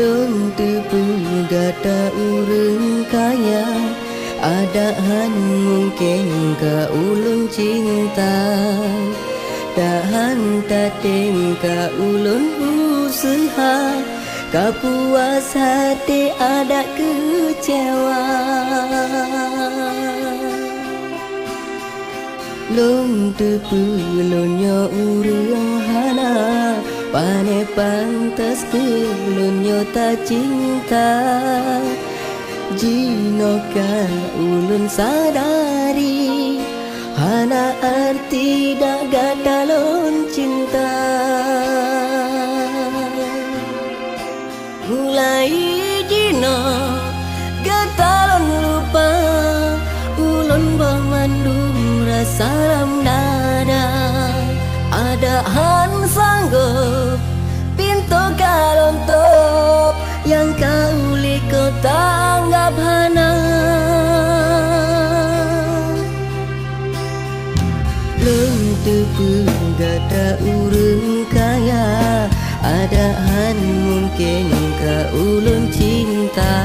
Lung tepu gata urang kaya adahan mungkin ka ulun cinta dahan tateng ka ulun usaha ka puas hati ada kecewa. Lung tepu lunyo urang hana pane pantas ke lunyo ta cinta jinoka ulun sadari hana arti daga dalon cinta. Mulai jino gatalon lupa ulun bamandung rasa dada adahan sanggup pintu kalon top yang kau liko tanggap hana. Lung tepu gata urang kaya adahan mungkin ka ulun cinta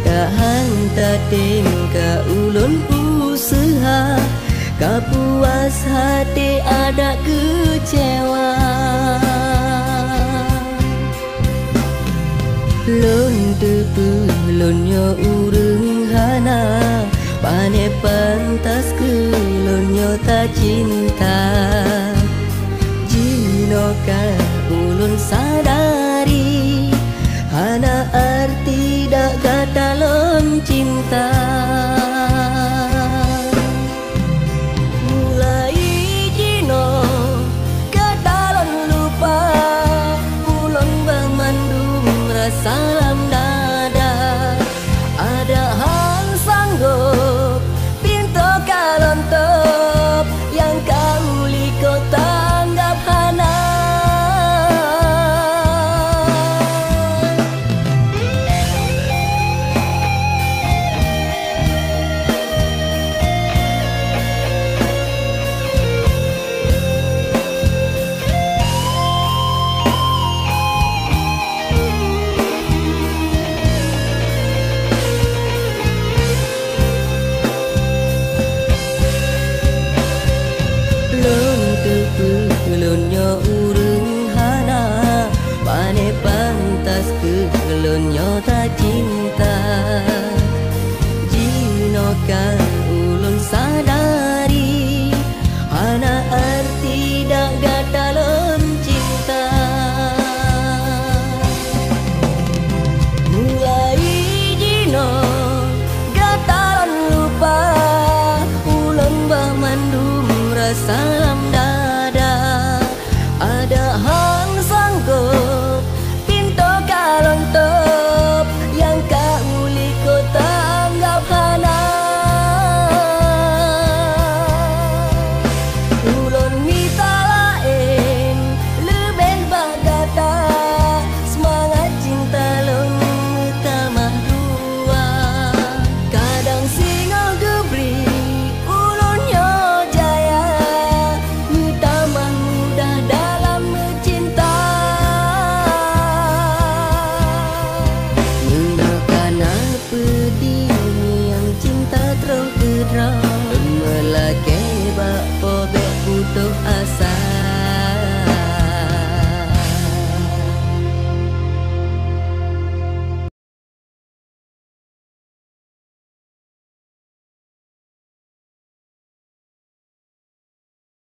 dahan tateng ka ulun usaha ka puas hati ada kecewa. Lun tepu lunyo urang hana pane pantas ke lunyo ta cinta jinoka ulun sadari hana arti daga dalon cinta. Salam dada adahan sanggup pintu kalon top yang kau liko tanggap hana. Lunyo urang hana pane pantas ke lunyo ta cinta